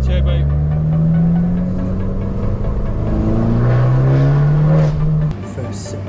turbo. First sip.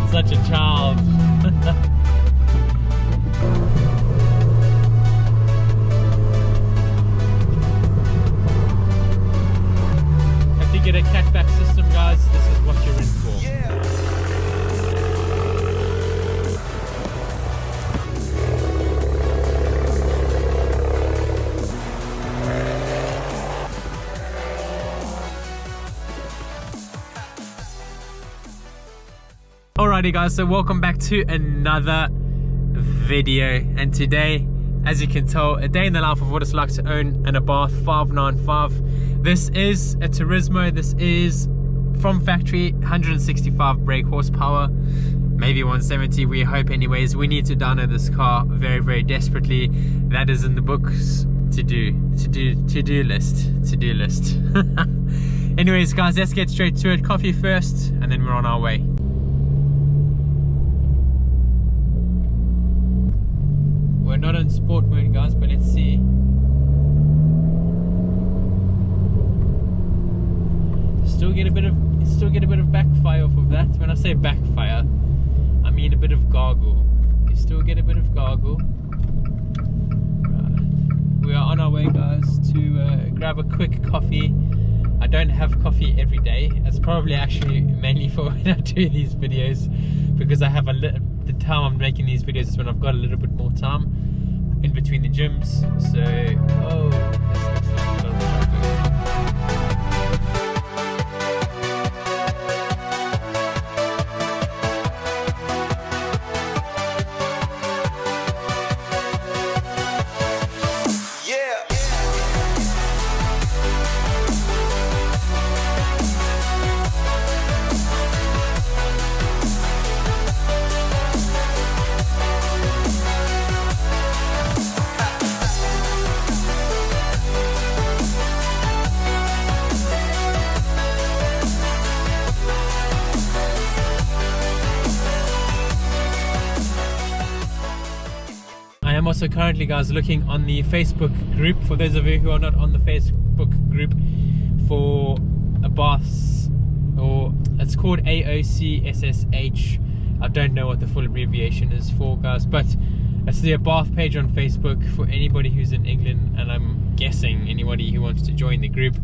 Such a child. If you get a catchback system, guys, this is what you're in for. Yeah. Alrighty guys, so welcome back to another video, and today, as you can tell, a day in the life of what it's like to own an ABARTH 595. This is a TURISMO. This is from factory, 165 brake horsepower, maybe 170 we hope. Anyways, we need to download this car very desperately. That is in the books. To-do list. Anyways guys, let's get straight to it. Coffee first and then we're on our way. We're not in sport mode, guys, but let's see. Still get a bit of backfire off of that. When I say backfire, I mean a bit of gargle. You still get a bit of gargle. We are on our way, guys, to grab a quick coffee. I don't have coffee every day. It's probably actually mainly for when I do these videos, because I have the time I'm making these videos is when I've got a little bit more time in between the gyms. So, oh, this looks like a little chocolate. I'm also currently, guys, looking on the Facebook group. For those of you who are not on the Facebook group for ABARTHs, or it's called AOCSSH. I don't know what the full abbreviation is for, guys, but it's the ABARTH page on Facebook for anybody who's in England, and I'm guessing anybody who wants to join the group.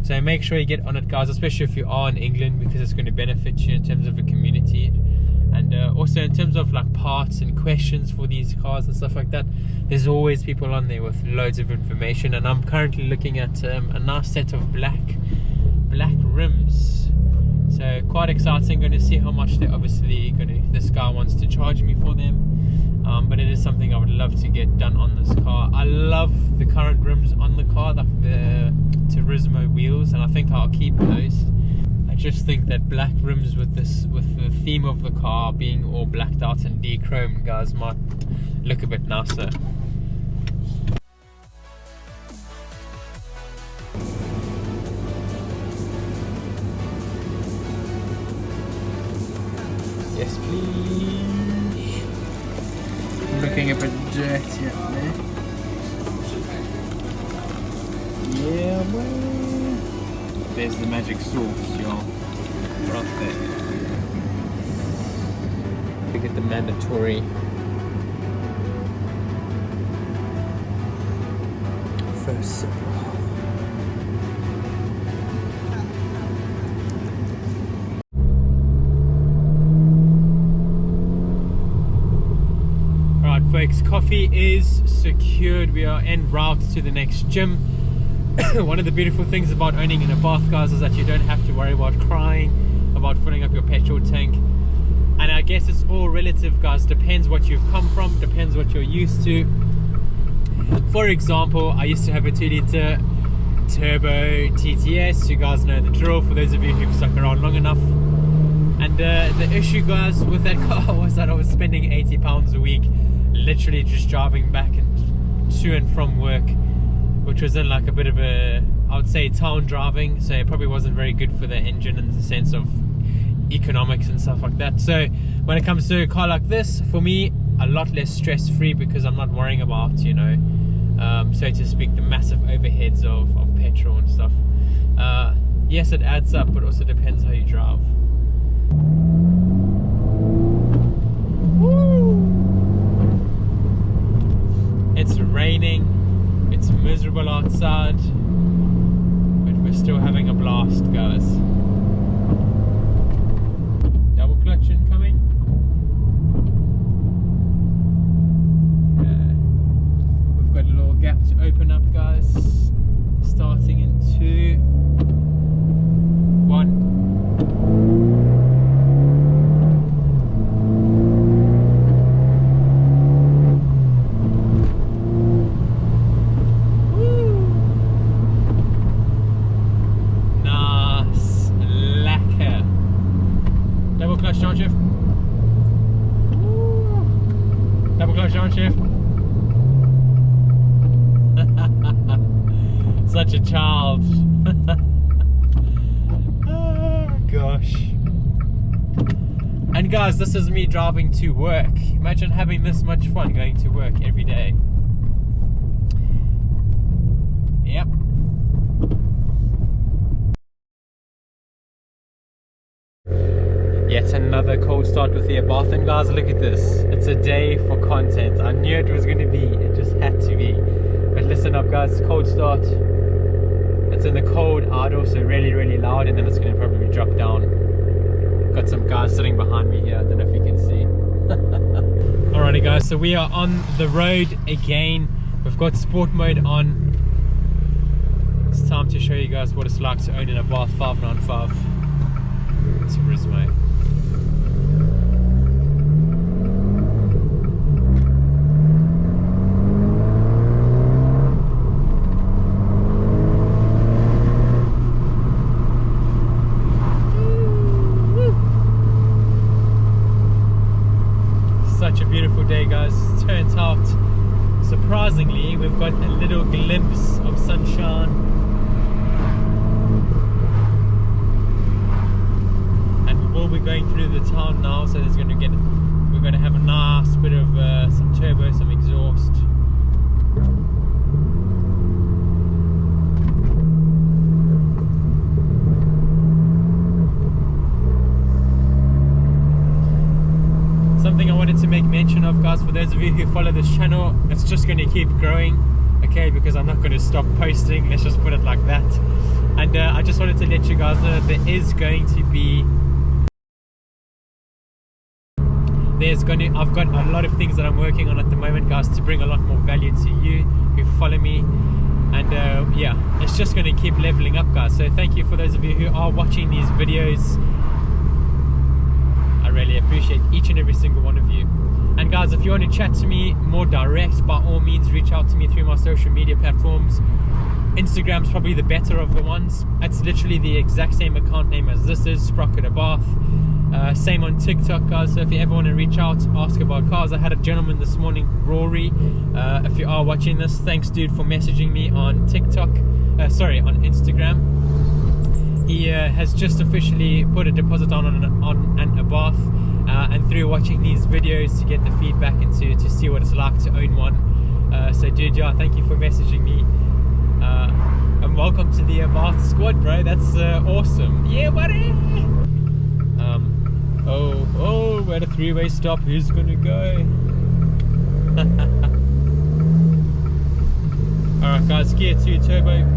So make sure you get on it, guys, especially if you are in England, because it's going to benefit you in terms of a community. And also in terms of like parts and questions for these cars and stuff like that, there's always people on there with loads of information. And I'm currently looking at a nice set of black rims, so quite exciting. Going to see how much they're obviously this guy wants to charge me for them, but it is something I would love to get done on this car. I love the current rims on the car, like the TURISMO wheels, and I think I'll keep those. I just think that black rims with the theme of the car being all blacked out and de-chromed, guys, might look a bit nicer. Yes, please. Looking a bit dirty up there. Yeah, well. There's the magic sauce, y'all. Right there. We get the mandatory first sip. Alright folks, coffee is secured. We are en route to the next gym. One of the beautiful things about owning an ABARTH, guys, is that you don't have to worry about crying, about filling up your petrol tank. And I guess it's all relative, guys. Depends what you've come from, depends what you're used to. For example, I used to have a 2-litre turbo TTS. You guys know the drill, for those of you who've stuck around long enough. And the issue, guys, with that car was that I was spending £80 a week literally just driving back and to and from work, which was in like a bit of a, I would say, town driving. So it probably wasn't very good for the engine in the sense of economics and stuff like that. So when it comes to a car like this, for me, a lot less stress-free because I'm not worrying about, you know, so to speak, the massive overheads of petrol and stuff. Yes, it adds up, but also depends how you drive. Woo! It's raining, it's miserable outside, but we're still having a blast, guys. Double clutch incoming. We've got a little gap to open up, guys. Starting in 2, 1. Downshift. Double clutch downshift. Such a child. Oh gosh. And guys, this is me driving to work. Imagine having this much fun going to work every day. Yep. Yet another cold start with the ABARTH, and guys, look at this. It's a day for content. I knew it was going to be. It just had to be. But listen up, guys. Cold start. It's in the cold outdoor, so really, really loud, and then it's going to probably drop down. Got some guys sitting behind me here. I don't know if you can see. Alrighty, guys. So we are on the road again. We've got sport mode on. It's time to show you guys what it's like to own an ABARTH 595 TURISMO. Such a beautiful day, guys. It turns out, surprisingly, we've got a little glimpse of sunshine. And we'll be going through the town now, so we're going to have a nice bit of some turbo, some exhaust. Something I wanted to make mention of, guys, for those of you who follow this channel, it's just going to keep growing, okay, because I'm not going to stop posting, let's just put it like that. And I just wanted to let you guys know that there is going to be, I've got a lot of things that I'm working on at the moment, guys, to bring a lot more value to you who follow me. And yeah, it's just going to keep leveling up, guys. So thank you for those of you who are watching these videos. I really appreciate each and every single one of you. And guys, if you want to chat to me more direct, by all means reach out to me through my social media platforms. Instagram's probably the better of the ones. It's literally the exact same account name as this is, Sprocket ABARTH. Same on TikTok, guys. So if you ever want to reach out, ask about cars. I had a gentleman this morning, Rory. If you are watching this, thanks dude for messaging me on TikTok. Sorry, on Instagram. He has just officially put a deposit on an ABARTH, and through watching these videos to get the feedback and to see what it's like to own one. So dude, yeah, thank you for messaging me, and welcome to the ABARTH squad, bro. That's awesome. Yeah, buddy. Oh, we're at a 3-way stop. Who's gonna go? Alright guys, gear 2 turbo.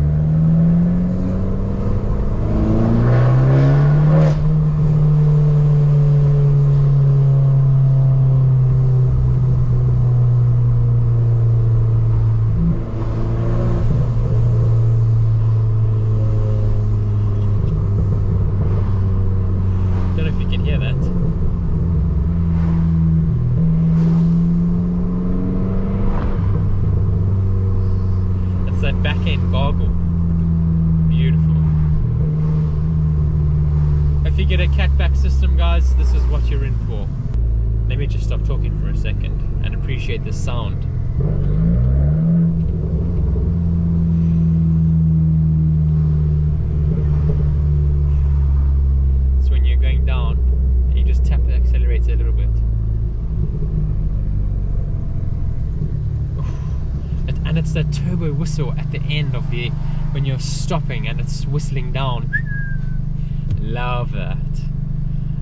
That back end goggle, beautiful. If you get a catback system, guys, this is what you're in for. Let me just stop talking for a second and appreciate the sound. It's when you're going down and you just tap the accelerator a little bit. and it's that turbo whistle at the end of the, when you're stopping and it's whistling down. Love that.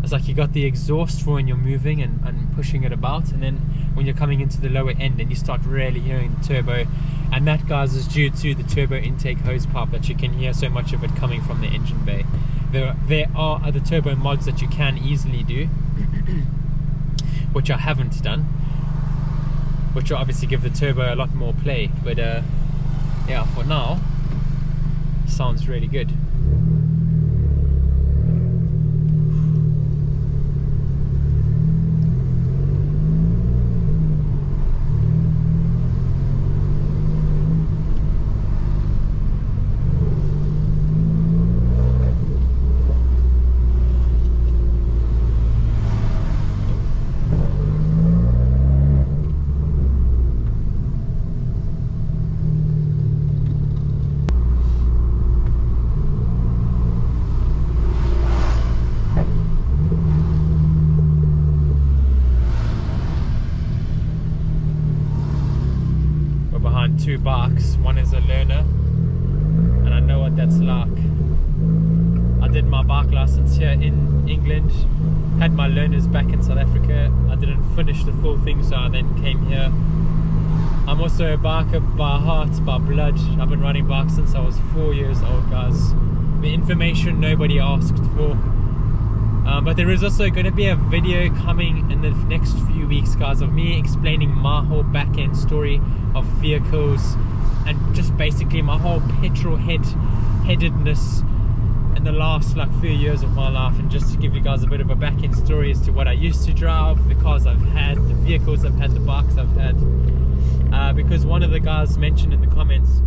It's like you got the exhaust for when you're moving and pushing it about, and then when you're coming into the lower end and you start really hearing the turbo. And that, guys, is due to the turbo intake hose pipe that you can hear so much of it coming from the engine bay. There are other turbo mods that you can easily do, which I haven't done, which will obviously give the turbo a lot more play. But yeah, for now, sounds really good. Two bikes, one is a learner, and I know what that's like. I did my bike license here in England, had my learners back in South Africa. I didn't finish the full thing, so I then came here. I'm also a biker by heart, by blood. I've been riding bikes since I was 4 years old, guys. The information nobody asked for. But there is also going to be a video coming in the next few weeks, guys, of me explaining my whole back-end story of vehicles and just basically my whole petrol headedness in the last few years of my life, and just to give you guys a bit of a back-end story as to what I used to drive, the cars I've had, the vehicles I've had, the bikes I've had. Because one of the guys mentioned in the comments,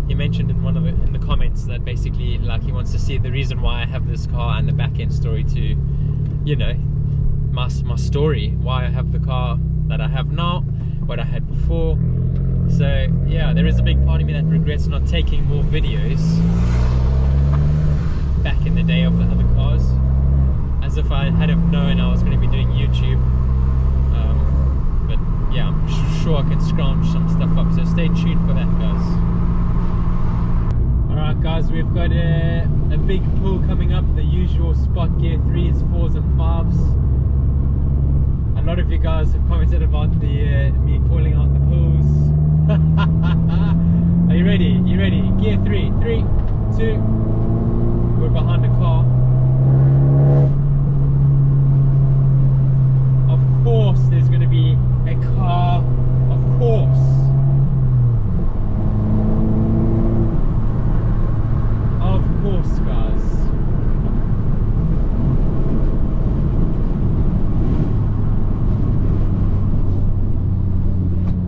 he mentioned in the comments that basically he wants to see the reason why I have this car and the back end story to, you know, my story, why I have the car that I have now, what I had before. So yeah, there is a big part of me that regrets not taking more videos back in the day of the other cars, as if I had have known I was going to be doing YouTube. But yeah, I'm sure I can scrounge some stuff up, so stay tuned for that, guys. Alright guys, we've got a big pull coming up, the usual spot gear 3s, 4s and 5s. A lot of you guys have commented about me calling out the pulls. Are you ready? You ready? Gear 3, 3, 2, we're behind the car. Of course there's going to be a car, of course. Of course, guys.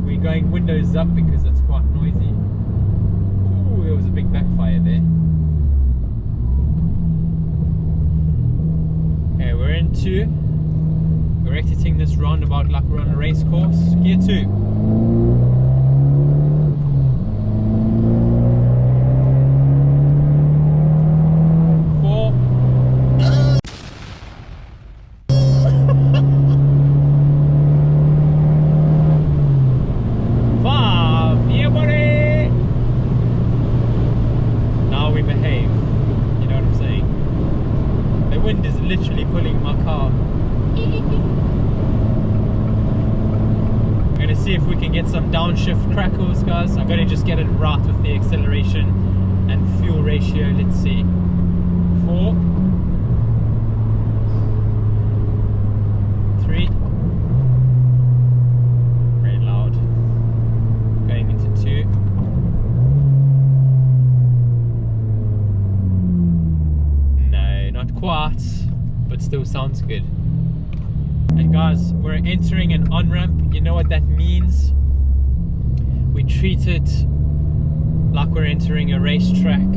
We're going windows up because it's quite noisy. Ooh, there was a big backfire there. Okay, we're exiting this roundabout like we're on a race course. Gear 2. Literally pulling my car. I'm gonna see if we can get some downshift crackles, guys. I'm gonna just get it right with the acceleration and fuel ratio. Let's see. 4, 3. Very loud. Going into 2. No, not quite, but still sounds good. And guys, we're entering an on-ramp. You know what that means? We treat it like we're entering a racetrack.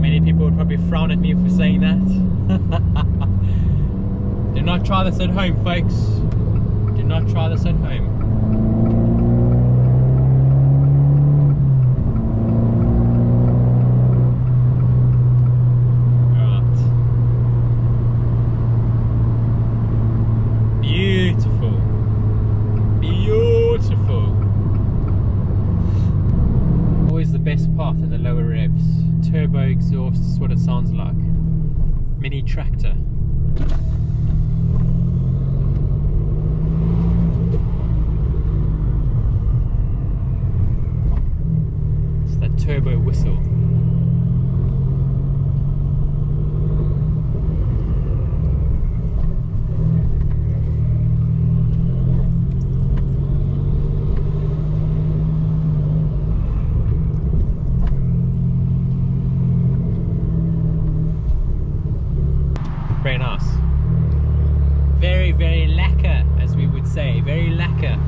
Many people would probably frown at me for saying that. Do not try this at home, folks. Do not try this at home. Beautiful. best part in the lower revs. Turbo exhaust is what it sounds like. Mini tractor. It's that turbo whistle. Very nice. Very, very lacquer, as we would say. Very lacquer.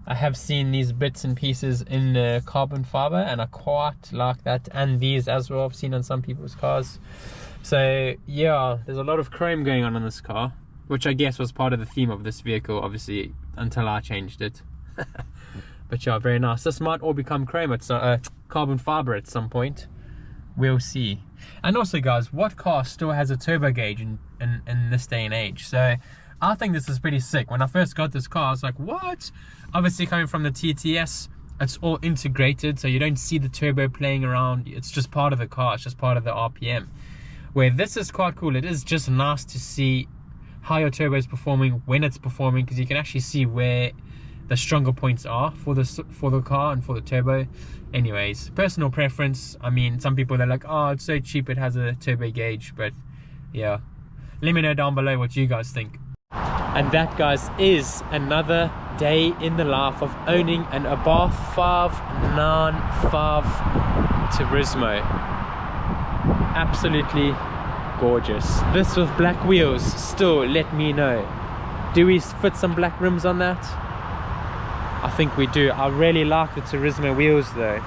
I have seen these bits and pieces in carbon fiber, and I quite like that, and these as well I've seen on some people's cars. So yeah, there's a lot of chrome going on this car, which I guess was part of the theme of this vehicle, obviously, until I changed it. But yeah, very nice. This might all become chrome at carbon fiber at some point. We'll see. And also guys, what car still has a turbo gauge in this day and age? So I think this is pretty sick. When I first got this car, I was like, what? Obviously coming from the TTS, it's all integrated, so you don't see the turbo playing around. It's just part of the car, it's just part of the RPM. Where this is quite cool. It is just nice to see how your turbo is performing, when it's performing, because you can actually see where the stronger points are for the car and for the turbo. Anyways, personal preference. I mean, some people are like, oh, it's so cheap it has a turbo gauge, but yeah, let me know down below what you guys think. And that, guys, is another day in the life of owning an ABARTH 595 Turismo. Absolutely gorgeous. This with black wheels, still let me know. Do we fit some black rims on that? I think we do. I really like the Turismo wheels though,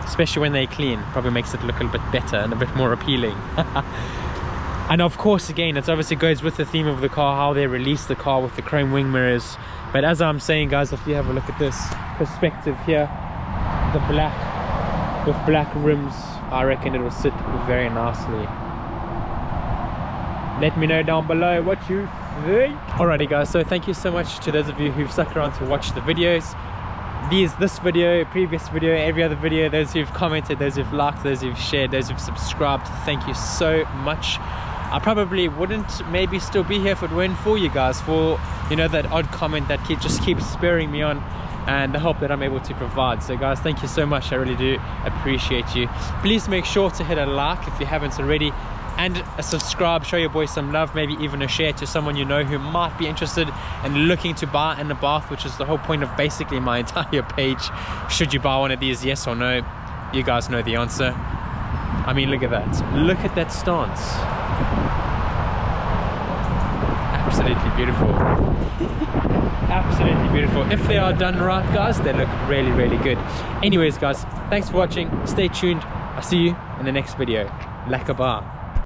especially when they're clean. Probably makes it look a little bit better and a bit more appealing. And of course, again, it obviously goes with the theme of the car, how they release the car with the chrome wing mirrors. But as I'm saying, guys, if you have a look at this perspective here, the black with black rims, I reckon it will sit very nicely. Let me know down below what you think. Alrighty guys, so thank you so much to those of you who've stuck around to watch the videos. This video, previous video, every other video, those who've commented, those who've liked, those who've shared, those who've subscribed, thank you so much. I probably wouldn't maybe still be here if it weren't for you guys, for, you know, that odd comment that just keeps spurring me on, and the help that I'm able to provide. So guys, thank you so much. I really do appreciate you. Please make sure to hit a like if you haven't already, and a subscribe. Show your boy some love, maybe even a share to someone you know who might be interested and looking to buy an ABARTH, which is the whole point of basically my entire page. Should you buy one of these, yes or no? You guys know the answer. I mean, look at that. Look at that stance. Absolutely beautiful. Absolutely beautiful. If they are done right, guys, they look really, really good. Anyways, guys, thanks for watching. Stay tuned. I'll see you in the next video. Lakabar.